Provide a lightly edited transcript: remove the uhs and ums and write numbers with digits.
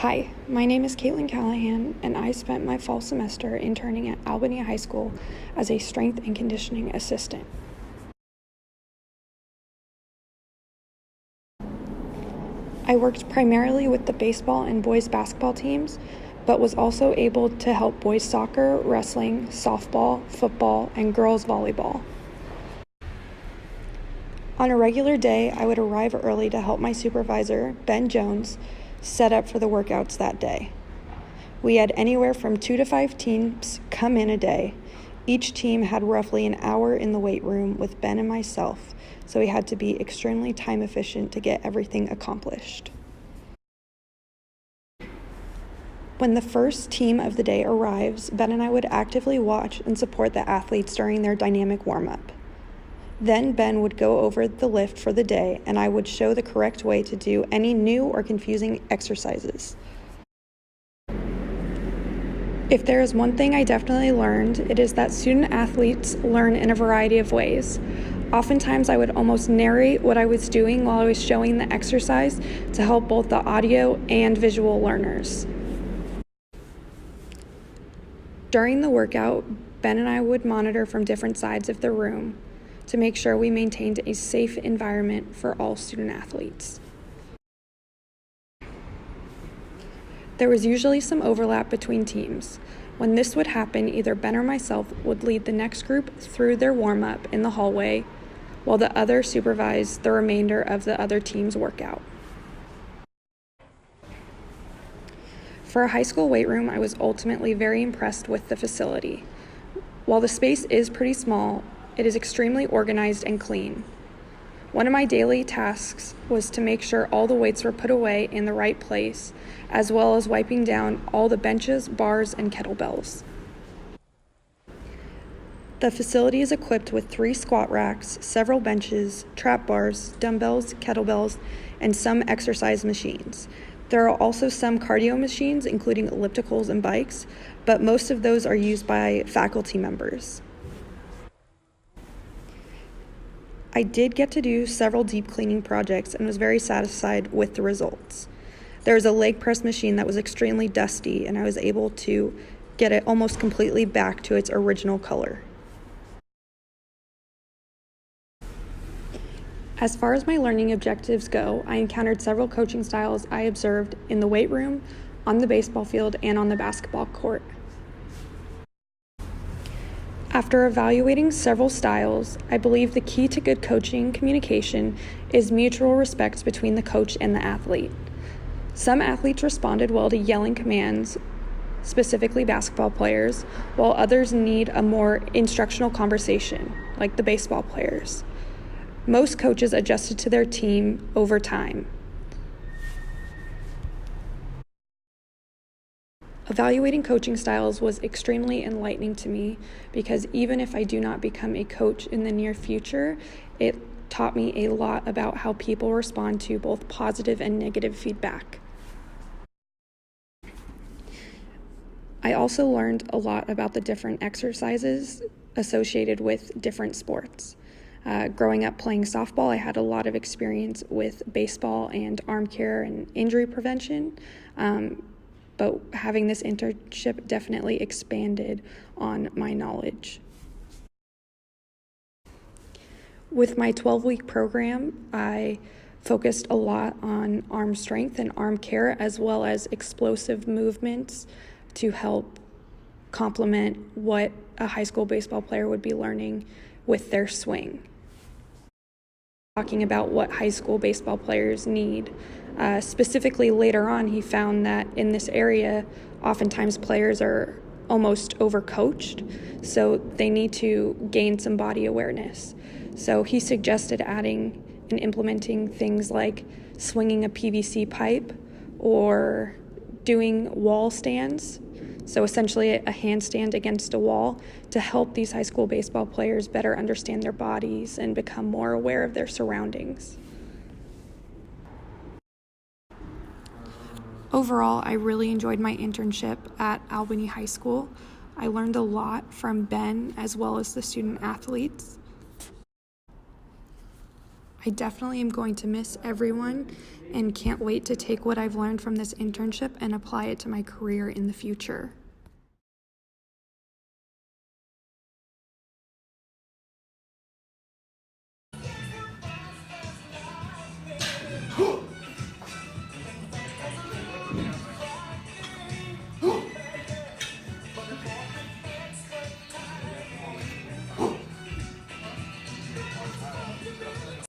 Hi, my name is Caitlin Callahan, and I spent my fall semester interning at Albany High School as a strength and conditioning assistant. I worked primarily with the baseball and boys basketball teams, but was also able to help boys soccer, wrestling, softball, football, and girls volleyball. On a regular day, I would arrive early to help my supervisor, Ben Jones, set up for the workouts that day. We had anywhere from 2 to 5 teams come in a day. Each team had roughly an hour in the weight room with Ben and myself, so we had to be extremely time efficient to get everything accomplished. When the first team of the day arrives, Ben and I would actively watch and support the athletes during their dynamic warm-up. Then Ben would go over the lift for the day, and I would show the correct way to do any new or confusing exercises. If there is one thing I definitely learned, it is that student athletes learn in a variety of ways. Oftentimes I would almost narrate what I was doing while I was showing the exercise to help both the audio and visual learners. During the workout, Ben and I would monitor from different sides of the room to make sure we maintained a safe environment for all student athletes. There was usually some overlap between teams. When this would happen, either Ben or myself would lead the next group through their warm-up in the hallway, while the other supervised the remainder of the other team's workout. For a high school weight room, I was ultimately very impressed with the facility. While the space is pretty small, it is extremely organized and clean. One of my daily tasks was to make sure all the weights were put away in the right place, as well as wiping down all the benches, bars, and kettlebells. The facility is equipped with 3 squat racks, several benches, trap bars, dumbbells, kettlebells, and some exercise machines. There are also some cardio machines, including ellipticals and bikes, but most of those are used by faculty members. I did get to do several deep cleaning projects and was very satisfied with the results. There was a leg press machine that was extremely dusty, and I was able to get it almost completely back to its original color. As far as my learning objectives go, I encountered several coaching styles I observed in the weight room, on the baseball field, and on the basketball court. After evaluating several styles, I believe the key to good coaching communication is mutual respect between the coach and the athlete. Some athletes responded well to yelling commands, specifically basketball players, while others need a more instructional conversation, like the baseball players. Most coaches adjusted to their team over time. Evaluating coaching styles was extremely enlightening to me because even if I do not become a coach in the near future, it taught me a lot about how people respond to both positive and negative feedback. I also learned a lot about the different exercises associated with different sports. Growing up playing softball, I had a lot of experience with baseball and arm care and injury prevention. But having this internship definitely expanded on my knowledge. With my 12-week program, I focused a lot on arm strength and arm care, as well as explosive movements to help complement what a high school baseball player would be learning with their swing. Talking about what high school baseball players need. Specifically later on, he found that in this area, oftentimes players are almost overcoached, so they need to gain some body awareness. So he suggested adding and implementing things like swinging a PVC pipe or doing wall stands. So essentially a handstand against a wall to help these high school baseball players better understand their bodies and become more aware of their surroundings. Overall, I really enjoyed my internship at Albany High School. I learned a lot from Ben as well as the student athletes. I definitely am going to miss everyone and can't wait to take what I've learned from this internship and apply it to my career in the future.